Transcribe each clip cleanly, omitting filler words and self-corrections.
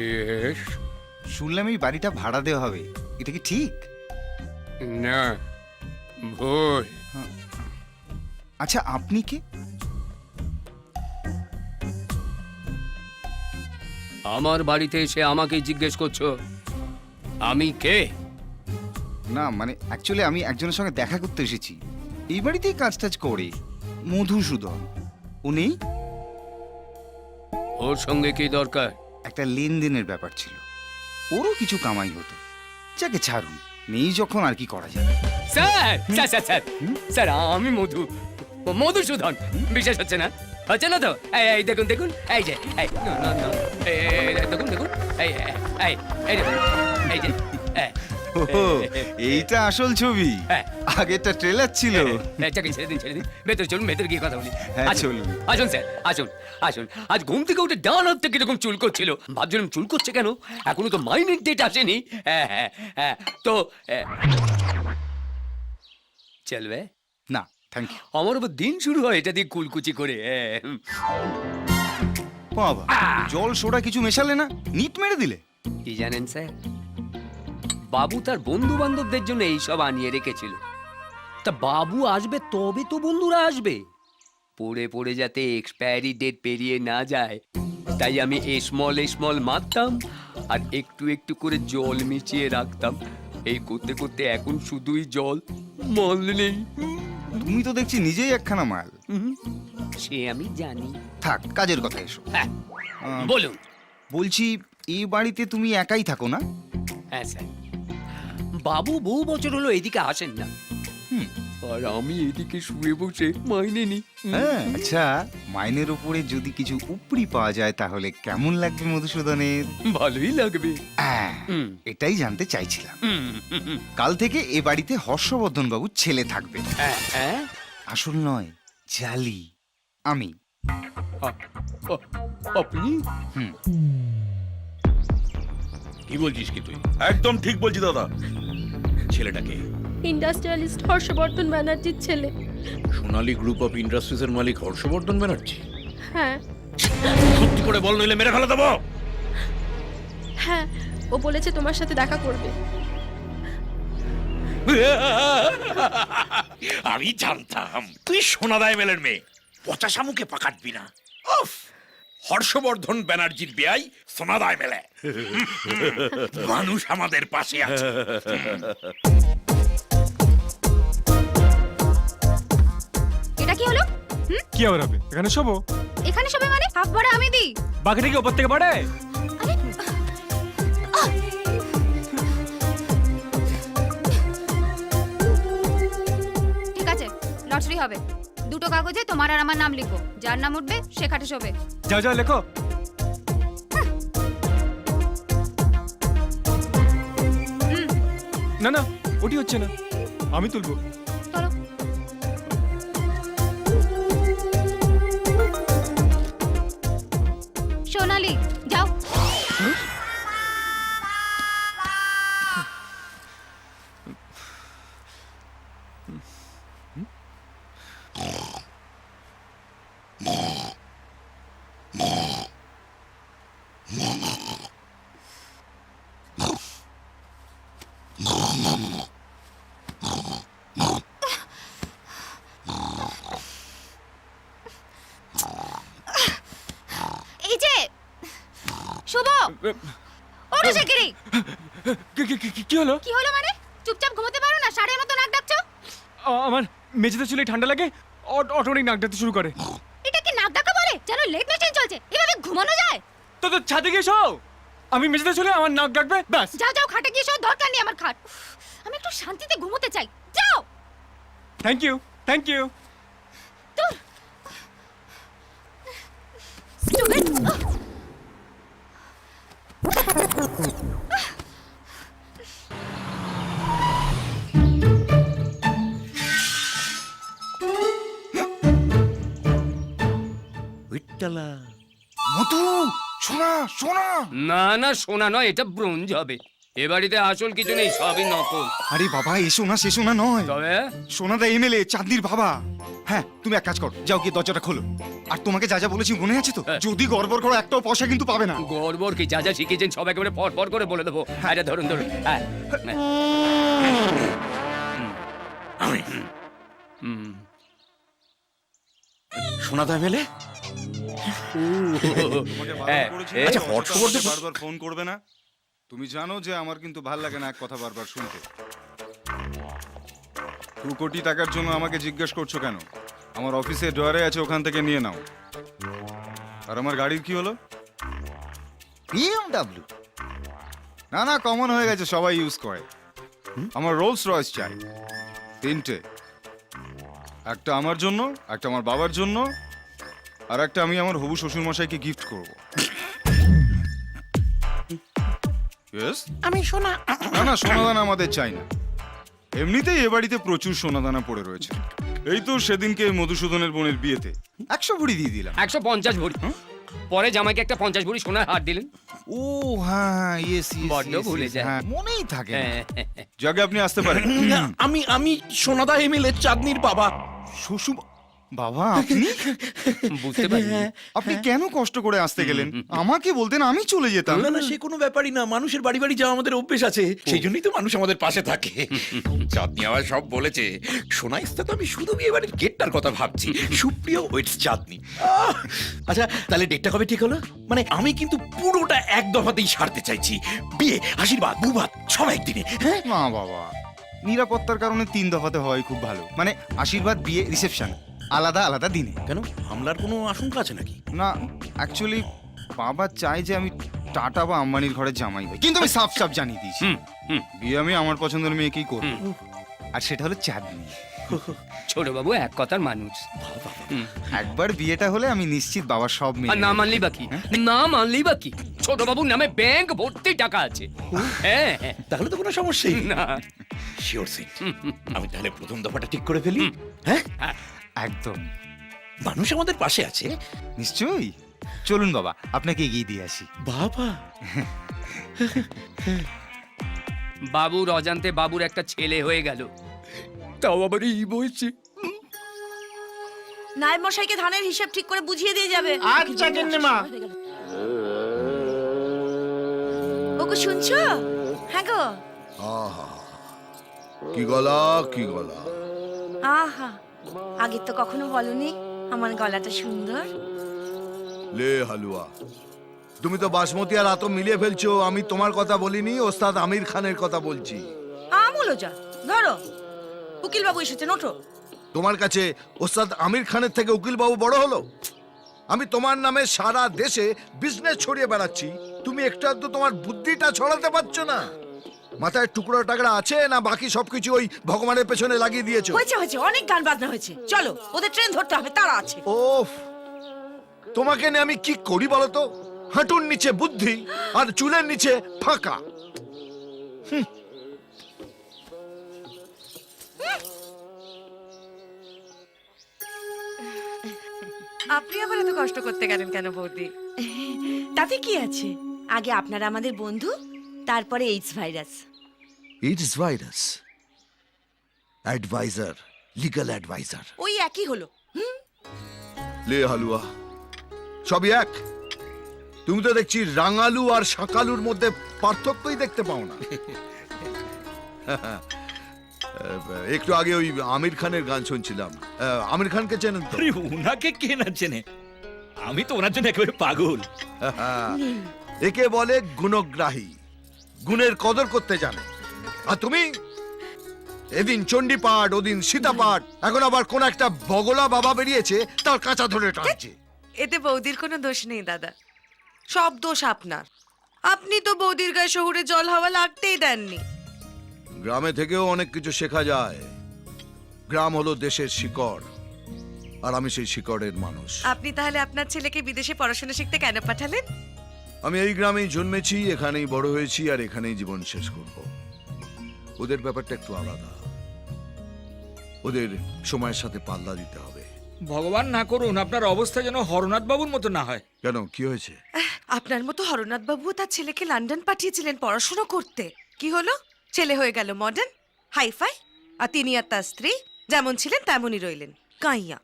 Yes. শুনলাম এই বাড়িটা ভাড়া দেওয়া হবে, এটা কি ঠিক? না, ভুল। আচ্ছা, আপনি কে? আমার বাড়িতে এসে আমাকে জিজ্ঞেস করছো আমি কে? না মানে অ্যাকচুয়ালি আমি একজনের সঙ্গে দেখা করতে এসেছি, এই বাড়িতেই কাজ টাজ করে, মধুসূদন। উনি ওর সঙ্গে কি দরকার? একটা লেনদেনের ব্যাপার ছিল, ওরও কিছু কামাই হতো। যাকে ছাড়ুন, নেই যখন আর কি করা যাবে। Sir sir sir sir sir আমি মধুসূদন। বিশ্বাস হচ্ছে না? হচ্ছে না তো? এই এই দেখুন দেখুন, এই যে এই না, না, না, এই দেখুন দেখুন, এই এই এই দেখুন, এই যে ওহো, এইটা আসল ছবি। হ্যাঁ। আগেরটা ট্রেলার ছিল। চাকরি ছেড়ে দিন ছেড়ে দিন, ভেতরে চলুন, ভেতরে গিয়ে কথা বলি। হ্যাঁ, আসুন, চলুন। আসুন স্যার, আসুন আসুন। আজ ঘুম থেকে উঠে ডান হাত থেকে এরকম চুল করছিল, ভাবছিলাম চুল করছে কেন, এখনো তো মাইনের ডেট আসেনি। হ্যাঁ হ্যাঁ হ্যাঁ, তো চলবে? না থ্যাংক ইউ। আমার আবার দিন শুরু হয় এটা দিয়ে কুলকুচি করে। বাবা, জল সোডা কিছু মেশালে না, নিট মেরে দিলে। কি জানেন স্যার, বাবু তার বন্ধু বান্ধবদের জন্য এইসব আনিয়ে রেখেছিল। তা বাবু আসবে তবে তো বন্ধুরা আসবে, পড়ে পড়ে যাতে এক্সপায়ারি ডেট পেরিয়ে না যায়, তাই আমি স্মল মারতাম আর একটু একটু করে জল মিশিয়ে রাখতাম। এই করতে করতে এখন শুধুই জল, মাল নেই। তুমি তো দেখছি নিজেই একখানা মাল। সে আমি জানি। থাক, কাজের কথা এসো। হ্যাঁ আহ, বলুন। বলছি, এই বাড়িতে তুমি একাই থাকো না? হ্যাঁ স্যার, বাবু বহু বছর হলো এদিকে আসেন না, হুম। আর আমি এদিকে শুয়ে বসে মাইনে নি। হ্যাঁ, আচ্ছা, মাইনের উপরে যদি কিছু উপরি পাওয়া যায় তাহলে কেমন লাগবে মধুসূদনের? ভালোই লাগবে। হ্যাঁ, হুম। এটাই জানতে চাইছিলাম। হুম, হুম, হুম। কাল থেকে এ বাড়িতে হর্ষবর্ধন বাবুর ছেলে থাকবে। হ্যাঁ, হ্যাঁ? আসল নয়, জালি। আমি। আপনি? হুম। কি বলছিস কি তুই? একদম ঠিক বলছি দাদা। ছেলেটাকে ইন্ডাস্ট্রিয়ালিস্ট হর্ষবর্ধন ব্যানার্জির ছেলে। সোনালী গ্রুপ অফ ইন্ডাস্ট্রিজ এর মালিক হর্ষবর্ধন ব্যানার্জি। হ্যাঁ সত্যি করে বল, নইলে মেরে ফেলে দেবো। হ্যাঁ, ও বলেছে তোমার সাথে দেখা করবে। আমি জানতাম তুই সোনাদায় মেলের মেয়ে, পচা শামুকে পাকাটবি না। উফ, হর্ষবর্ধন ব্যানার্জির বেয়াই সোনাদায় মেলে। মানুষ আমাদের পাশে আছে। এটা কি হলো? কি আবার হবে? এখানে শোবো। এখানে সবাই মানে হাফ ভাড়া আমি দিই। বাকিটা কি ওপর থেকে বাড়ায়? আরে ঠিক আছে, লটারি হবে। দুটো কাগজে তোমার আর আমার নাম লিখো, যার নাম উঠবে সে খাটে শোবে। যাও যাও লেখো। না না, ওটি হচ্ছে না, আমি তুলবো। চলো। সোনালি যাও। এই যে শুভ, ওঠো শিগগিরই। কি হলো? কি হলো মানে? চুপচাপ ঘুমোতে পারো না? সাড়ের মতো নাক ডাকছো। আমার মেঝেতে চুলে ঠান্ডা লাগে, অটোমেটিক নাক ডাকতে শুরু করে। এটা কি নাক ডাকা বলে? যেন লেট মেশিন চলছে। এভাবে ঘুমানো যায়? তো ছাদে গিয়ে শো। আমি মেঝেতে চলে আমার নাক ডাকবে, ব্যাস। যাও যাও, খাটে গিয়ে শো, দরকার নেই আমার খাট। আমি একটু শান্তিতে ঘুমোতে চাই। যাও। Thank you, thank you. দূর। Stupid. মধু, সোনা সোনা। না না, সোনা নয়, এটা ব্রোঞ্জ হবে। এ বাড়িতে আসল কিছু নেই, সবই নকল। আরে বাবা, এসো না নয়, তবে সোনাদা এমএলএ চাঁদনির বাবা। হ্যাঁ, তুমি এক কাজ করো, যাও গিয়ে দরজাটা খোলো। আর তোমাকে যা যা বলেছি মনে আছে তো? হ্যাঁ। যদি গড়বড় করো একটাও পয়সা কিন্তু পাবে না। গড়বড় কি, যা যা শিখেছেন সব একেবারে পর পর করে বলে দেবো। আরে ধরুন ধরুন, হ্যাঁ। সোনাদা এমএলএ, তোমাকে হ্যাঁ, বারণ করেছি, আচ্ছা, হর্ষবর্ধন- বারবার ফোন করবে না। তুমি জানো যে আমার কিন্তু ভাল লাগে না এক কথা বারবার শুনতে। 2 কোটি টাকার জন্য আমাকে জিজ্ঞেস করছো কেন? আমার অফিসে ড্রয়ারে আছে, ওখান থেকে নিয়ে নাও। আর আমার গাড়ির কি হলো? BMW? না কমন হয়ে গেছে, সবাই ইউজ করে। আমার রোলস রয়েস চাই 3টে, একটা আমার জন্য, একটা আমার বাবার জন্য, আর একটা আমি আমার হবু শ্বশুর মশাইকে গিফট করব। Yes? আমি সোনা। না সোনাদানা আমাদের চাই না। এমনিতেই এ বাড়িতে প্রচুর সোনাদানা পড়ে রয়েছে। এই তো সেদিনকে মধুসূদনের বোনের বিয়েতে 100 ভরি দিয়ে দিলাম। 150 ভরি। পরে জামাইকে একটা 50 ভরি সোনার হার দিলেন। ও হ্যাঁ, ইয়েস বড্ড ভুলে যায়। হ্যাঁ, মনেই থাকে না। হ্যাঁ। যাকে আপনি আসতে পারেন। আমি সোনাদা এমএলএ চাঁদনির বাবা। শ্বশুর বাবা, আপনি বুঝতে পারি। আপনি কেন কষ্ট করে আসতে গেলেন? আমাকে বলতেন, আমি চলে যেতাম। না সে কোনো ব্যাপারই না, মানুষের বাড়ি বাড়ি যাওয়া আমাদের অভ্যেস আছে, সেই জন্যই তো মানুষ আমাদের পাশে থাকে। চাঁদনি আবার সব বলেছে। সোনা ইস্তা তো আমি শুধু বিয়ে বাড়ির গেটটার কথা ভাবছি। সুপ্রিয় ওয়েটস চাঁদনি। আচ্ছা, তাহলে ডেটটা কবে ঠিক হলো? মানে আমি কিন্তু পুরোটা এক দফাতেই সারতে চাইছি। বিয়ে, আশীর্বাদ, বুবাদ সব একদিনে। হ্যাঁ, না বাবা, নিরাপত্তার কারণে 3 দফাতে হয় খুব ভালো। মানে আশীর্বাদ, বিয়ে, রিসেপশন আলাদা আলাদা দিনে। কেন, হামলার কোনো আশঙ্কা আছে নাকি? না, অ্যাকচুয়ালি বাবা চায় যে আমি টাটা বা আম্বানির ঘরে জামাই হই, কিন্তু আমি সাফ জানিয়ে দিয়েছি বিয়ে আমি আমার পছন্দের মেয়েকেই করব। আর সেটা হলো চাঁদনি। ছোট বাবু এক কথার মানুষ। একবার বিয়েটা হলে আমি নিশ্চিত বাবার সব মেয়ে। আর না মানলি বাকি, না মানলি বাকি। ছোট বাবুর নামে ব্যাংক ভর্তি টাকা আছে। হ্যাঁ, তাহলে তো কোনো সমস্যাই না। Sure seat. আমি তাহলে প্রথম দফাটা ঠিক করে ফেলি। হ্যাঁ, একদম, মানুষ আমাদের পাশে আছে। নিশ্চয়ই। চলুন বাবা, আপনাকে এগিয়ে দিয়ে আসি। বাবা, বাবুর অজান্তে বাবুর একটা ছেলে হয়ে গেল, তাও আবার এই বলছে। নায়েব মশাইকে ধানের হিসাব ঠিক করে বুঝিয়ে দিয়ে যাবে। আচ্ছা গিন্নিমা। ওগো শুনছো? হ্যাঁ গো। আহা, কি গলা কি গলা। আহা, আগে তো কখনো বলনি আমার গলাটা সুন্দর। লে হালুয়া, তুমি তো বাসমতি আর আতো মিলিয়ে ফেলছো। আমি তোমার কথা বলিনি, ওস্তাদ আমির খানের কথা বলছি। আমুলো যা, ধরো উকিল বাবু এসেছেন, ওঠো। তোমার কাছে ওস্তাদ আমির খানের থেকে উকিল বাবু বড় হলো? আমি তোমার নামে সারা দেশে বিজনেস ছড়িয়ে বেড়াচ্ছি, তুমি একটু আধটু তোমার বুদ্ধিটা ছড়াতে পারছো না। মাথায় টুকরো টাকরা আছে না বাকি সবকিছু ওই ভগবানের পেছনে লাগিয়ে দিয়েছো? হয়েছে হয়েছে, অনেক গান বাজনা হয়েছে, চলো ওদের ট্রেন ধরতে হবে, তারা আছে। ওফ, তোমাকে নিয়ে আমি কি করি বলো তো? হাঁটুর নিচে বুদ্ধি আর চুলের নিচে ফাঁকা। আপনি আবার এত কষ্ট করতে গেলেন কেন বৌদি? তাতে কি আছে, আগে আপনারা আমাদের বন্ধু, তারপরে AIDS virus. It's virus, adviser, legal adviser. ওই একই হলো। লে হালুয়া, সবই এক। তুমি তো দেখছি রাঙালু আর শাকালুর মধ্যে পার্থক্যই দেখতে পাও না। একটু আগে ওই আমির খানের গান শুনছিলাম। আমির খানকে চেনেন তো? আরে উনাকে কে না চেনে, আমি তো ওনার জন্য একেবারে পাগল। একে বলে গুণগ্রাহী, গুণের কদর করতে জানে। আর তুমি এদিন চণ্ডীপাঠ, ওদিন সীতাপাঠ, এখন আবার কোন একটা বগলা বাবা বেরিয়েছে তার কাঁচা ধরে টানছে। এতে বৌদির কোনো দোষ নেই দাদা, সব দোষ আপনার। আপনি তো বৌদির গায়ে শহুরে জল হাওয়া লাগতেই দেননি। গ্রামে থেকেও অনেক কিছু শেখা যায়। গ্রাম হলো দেশের শিকড়, আর আমি সেই শিকড়ের মানুষ। আপনি তাহলে আপনার ছেলেকে বিদেশে পড়াশোনা শিখতে কেন পাঠালেন? আমি এই গ্রামেই জন্মেছি, এখানেই বড় হয়েছি, আর এখানেই জীবন শেষ করব। ওদের ব্যাপারটা একটু আলাদা, ওদের সময়ের সাথে পাল্লা দিতে হবে। ভগবান না করুন আপনার অবস্থা যেন হরনাথ বাবুর মতো না হয়। কেন, কি হয়েছে? আপনার মতো হরনাথ বাবু তার ছেলেকে লন্ডন পাঠিয়েছিলেন পড়াশোনা করতে। কি হলো? ছেলে হয়ে গেল মডার্ন, হাইফাই, আর তিনি আর তার স্ত্রী যেমন ছিলেন তেমনই রইলেন কাইয়া।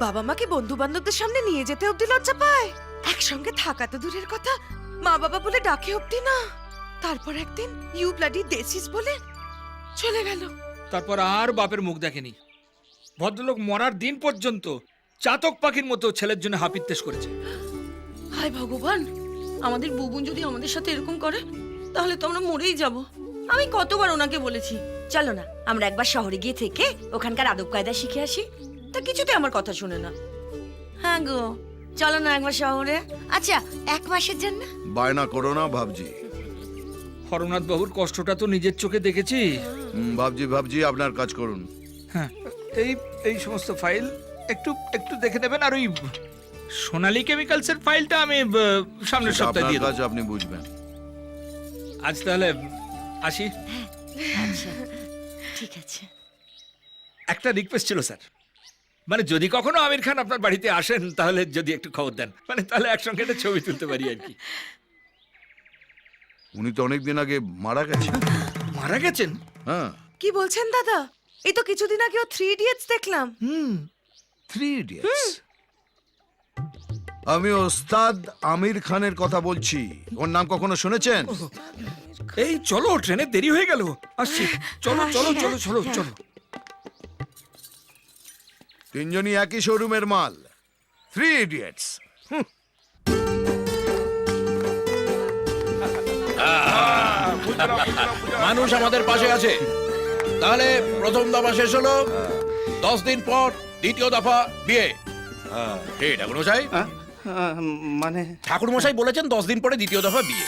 বাবা মাকে বন্ধু বান্ধবদের সামনে নিয়ে যেতে অব্দি লজ্জা পায়, একসঙ্গে থাকা তো দূরের কথা, মা বাবা বলে ডাকে অব্দি না। তারপর একদিন ইউ ব্লাডি দেসিস বলে চলে গেল। তারপর আর বাপের মুখ দেখেনি। ভদ্রলোক মরার দিন পর্যন্ত চাতক পাখির মতো ছেলের জন্য হাপিত্তেশ করেছে। হায় ভগবান, আমাদের বুবুন যদি আমাদের সাথে এরকম করে তাহলে তো আমরা মরেই যাব। আমি কতবার ওনাকে বলেছি চলো না আমরা একবার শহরে গিয়ে থেকে ওখানকার আদব কায়দা শিখে আসি, তা কিছুতে আমার কথা শুনে না। হ্যাঁ গো, চলো না একবার শহরে। আচ্ছা, 1 মাসের জন্য। বায়না করো না ভাবজি। হরনাথ বাবুর কষ্টটা তো নিজের চোখে দেখেছি। ভাবজি আপনার কাজ করুন। হ্যাঁ, এই এই সমস্ত ফাইল একটু একটু দেখে দেবেন। আর ওই সোনালী কেমিক্যালসের ফাইলটা আমি সামনের সপ্তাহে আপনার দিয়ে দেব। কাজ আপনি বুঝবেন। আজ তাহলে আসি। আচ্ছা ঠিক আছে। একটা রিকোয়েস্ট ছিল স্যার, মানে যদি কখনো আমির খান আপনার বাড়িতে আসেন তাহলে যদি একটু খবর দেন, মানে তাহলে একসঙ্গে একটা ছবি তুলতে পারি আর কি। উনি তো অনেকদিন আগে মারা গেছেন। মারা গেছেন? হ্যাঁ। কি বলছেন দাদা? এই তো কিছুদিন আগে ও 3 ইডিয়টস দেখলাম। 3 ইডিয়টস। আমি ওস্তাদ আমির খানের কথা বলছি। ওর নাম কখনো শুনেছেন? এই চলো, ট্রেনে দেরি হয়ে গেল, আসছি। চলো চলো চলো চলো চলো। তিনজনই একই শোরুমের মাল, 3 ইডিয়টস। মানুষ আমাদের পাশে আছে। তাহলে প্রথম দফা শেষ হলো, 10 দিন পর দ্বিতীয় দফা বিয়ে। এই ঠাকুর মশাই, মানে ঠাকুর মশাই বলেছেন 10 দিন পরে দ্বিতীয় দফা বিয়ে।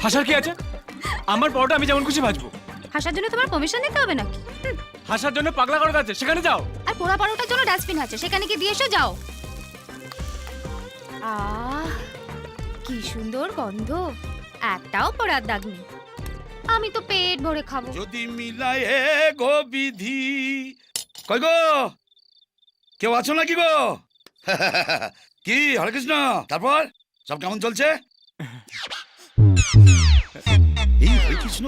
হাসার কি আছে? আমার পরোটা আমি যেমন খুশি ভাজবো। হাসার জন্য তোমার পারমিশন নিতে হবে নাকি? হাসার জন্য পাগলা করার আছে, সেখানে যাও। আর পোড়া পারোটার জন্য ডাস্টবিন আছে, সেখানে কি দিয়ে এসো, যাও। কি সুন্দর গন্ধ, একটাও পোড়ার দাগ নেই। আমি তো পেট ভরে খাবো। যদি মিলায় গো বিধি। কই গো, কেউ আছো নাকি গো? কি হরে কৃষ্ণ, তারপর সব কেমন চলছে? এই হরে কৃষ্ণ,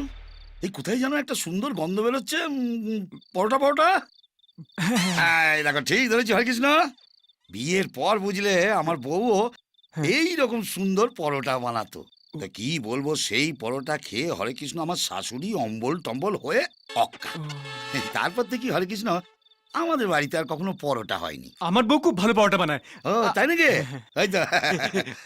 এই কোথায় যেন একটা সুন্দর গন্ধ বেরোচ্ছে। পরোটা পরোটা। এই দেখো, ঠিক ধরেছি হরে কৃষ্ণ। বিয়ের পর বুঝলে আমার বউও এই রকম সুন্দর পরোটা বানাতো। তা কি বলবো, সেই পরোটা খেয়ে হরে কৃষ্ণ আমার শাশুড়ি অম্বল টম্বল হয়ে অক্কা। তারপর থেকে হরে কৃষ্ণ আমাদের বাড়িতে আর কখনো পরোটা হয়নি। আমার বউ খুব ভালো পরোটা বানায়। ও তাই নাকি? এই তো।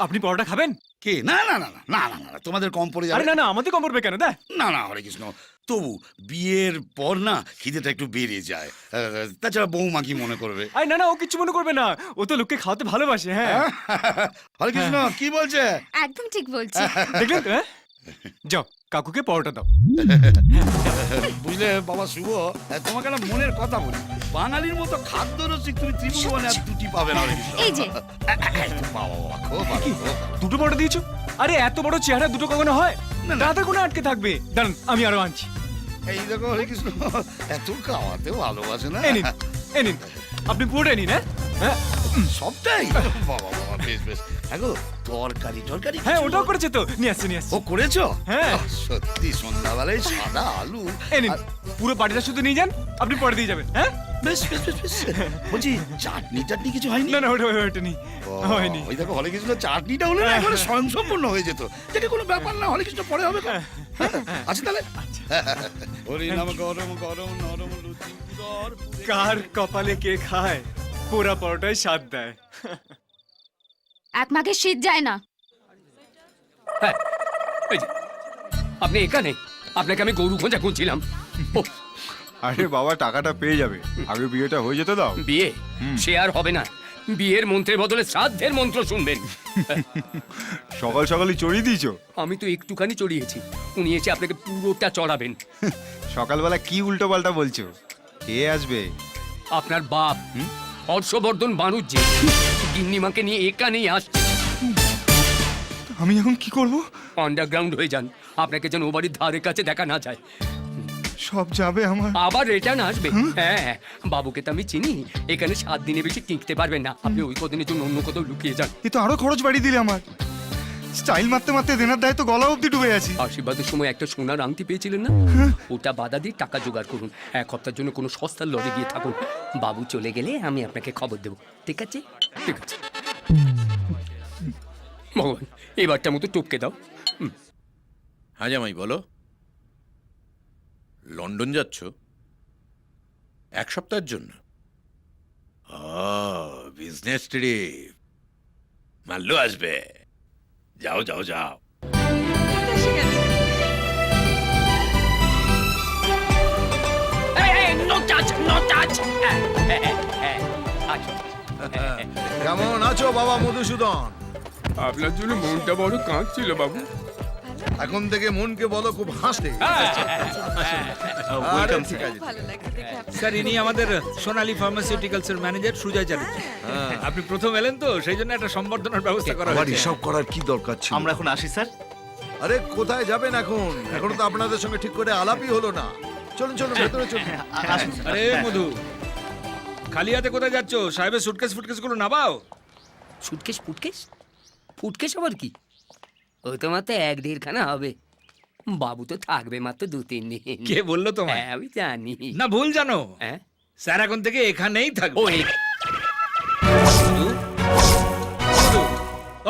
আপনি পরোটা খাবেন? কি? না না না না না না না, তোমাদের কম পড়ে আরে যাবে। না না, আমাদের কম পড়বে কেন? দা না না হরে কৃষ্ণ, তবু বিয়ের পর না খিদেটা একটু বেড়ে যায়। তাছাড়া বৌমা কি মনে করবে? আরে না না, ও কিছু মনে করবে না, ও তো লোককে খাওয়াতে ভালোবাসে। হ্যাঁ হরে কৃষ্ণ কি বলছে? একদম ঠিক বলছি। দেখলেন তো? যাও কাকুকে পরোটা দাও। বুঝলে বাবা শুভ, তোমাকে না মনের কথা বলি, বাঙালির মতো খাদ্য রসিক তুমি ত্রিভুবনে আর দুটি পাবে না হরে কৃষ্ণ। এই যে বাবা বাবা, খুব ভালো, কি? খুব ভালো। দুটো পরোটা দিয়েছো? আরে এত বড় চেহারা দুটো কখনো হয়? না, না। দাদা কোনো আটকে থাকবে, দাঁড়ান আমি আরো আনছি। এই দেখো হরে কৃষ্ণ, এত খাওয়াতে ভালোবাসে না। এই নিন, এই নিন, আপনি পুরোটাই নিন। হ্যাঁ সবটাই? বাবা বাবা, বেশ বেশ। হ্যাঁ গো, তরকারি টরকারি হ্যাঁ, কিছু? ওটাও করেছে তো, নিয়ে আসছে নিয়ে আসছে। ও করেছো? হ্যাঁ। সত্যি সন্ধ্যাবেলায় সাদা আলু। এই নিন, আর- পুরো বাড়িটা শুধু নিয়ে যান, আপনি পরে দিয়ে যাবেন। হ্যাঁ বেশ বেশ বেশ বেশ। বলছি চাটনি টাটনি কিছু হয়নি? না না, ওটা নেই, ও, হয়নি। ওই দেখো হরে কৃষ্ণ, চাটনিটা হলে না একেবারে স্বয়ংসম্পূর্ণ হয়ে যেত। যেটা কোনো ব্যাপার না, হরে কৃষ্ণ পরে হবে। আচ্ছা তাহলে। হরি নাম গরম গরম নরম লুচি উদর পুরে। কার কপালে কে খায়, পোড়া পরোটাই স্বাদ দেয়। এক মাঘে শীত যায় না। হ্যাঁ, এই যে, আপনি এখানে? আপনাকে আমি গরু খোঁজা খুঁজছিলাম। ও, আরে বাবা, টাকাটা পেয়ে যাবে, আগে বিয়েটা হয়ে যেতে দাও। বিয়ে? সে আর হবে না। বিয়ের মন্ত্রের বদলে শ্রাদ্ধের মন্ত্র শুনবেন। সকাল সকালই চড়িয়ে দিয়েছো। আমি তো একটুখানি চড়িয়েছি, উনি এসে আপনাকে পুরোটা চড়াবেন। সকালবেলা কি উল্টো পাল্টা বলছো? কে আসবে? আপনার বাপ হর্ষবর্ধন বানুজ্জি গিন্নিমাকে নিয়ে এখানেই আসছে। আমি এখন কি করব? আন্ডারগ্রাউন্ড হয়ে যান, আপনাকে যেন ও বাড়ির ধারে কাছে দেখা না যায়। সব যাবে আমার। আবার রিটার্ন আসবে। হ্যাঁ, বাবুকে তো আমি চিনি, এখানে 7 দিনে বেশি টিকতে পারবেন না। আপনি ওই কদিনের জন্য অন্য কোথাও লুকিয়ে যান। এ তো আরো খরচ বাড়িয়ে দিলে আমার। স্টাইল মারতে মারতে দেনার দায় তো গলা অব্দি ডুবে আছি। আশীর্বাদের সময় একটা সোনার আংটি পেয়েছিলেন না, ওটা বাধা দিয়ে টাকা জোগাড় করুন। 1 হপ্তার জন্য কোনো সস্তার লড়ে গিয়ে থাকুন। বাবু চলে গেলে আমি আপনাকে খবর দেবো। ঠিক আছে? ঠিক আছে। ভগবান, এবারটা মতো টপকে দাও। হ্যাঁ জামাই বলো। লন্ডন যাচ্ছ 1 সপ্তাহের জন্য? Business trip. মাল্লু আসবে। যাও যাও যাও। এসে গেছে। No touch, no touch. কেমন আছো বাবা মধুসূদন? আপনার জন্য মনটা বড় কাঁদছিল বাবু। এখন থেকে মনকে বলো খুব হাসতে। আরে ঠিক আছে। ভালো লাগছে দেখে আপনার। স্যার ইনি আমাদের সোনালী ফার্মাসিউটিক্যালস এর ম্যানেজার সুজয় চ্যাটার্জি। আপনি প্রথম এলেন তো সেই জন্য একটা সম্বর্ধনার ব্যবস্থা করা আবার হয়েছে। এসব করার কি দরকার ছিল? আমরা এখন আসি স্যার। আরে কোথায় যাবেন এখন? এখনো তো আপনাদের সঙ্গে ঠিক করে আলাপই হলো না। চলুন চলুন ভেতরে চলুন। আসুন স্যার। আরে মধু, খালি হাতে কোথায় যাচ্ছ? সাহেবের সুটকেস ফুটকেস গুলো নামাও। সুটকেস ফুটকেস? ফুটকেস আবার কি? ও তো মাত্র 1-1.5 খানা হবে। বাবু তো থাকবে মাত্র 2-3 দিন। কে বললো তোমায়? হ্যাঁ, আমি জানি। না ভুল জানো, হ্যাঁ, স্যার এখন থেকে এখানেই থাকবে। ও মধু, মধু,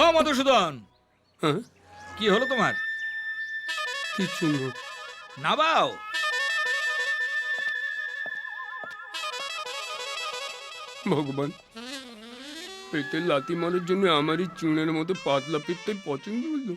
ও মধুসূদন, হ্যাঁ, কি হলো তোমার? কিছু না। নামাও। ভগবান, পেটে লাথি মারার জন্য আমারই চুনের মতো পাতলা পেটটাই পছন্দ হলো।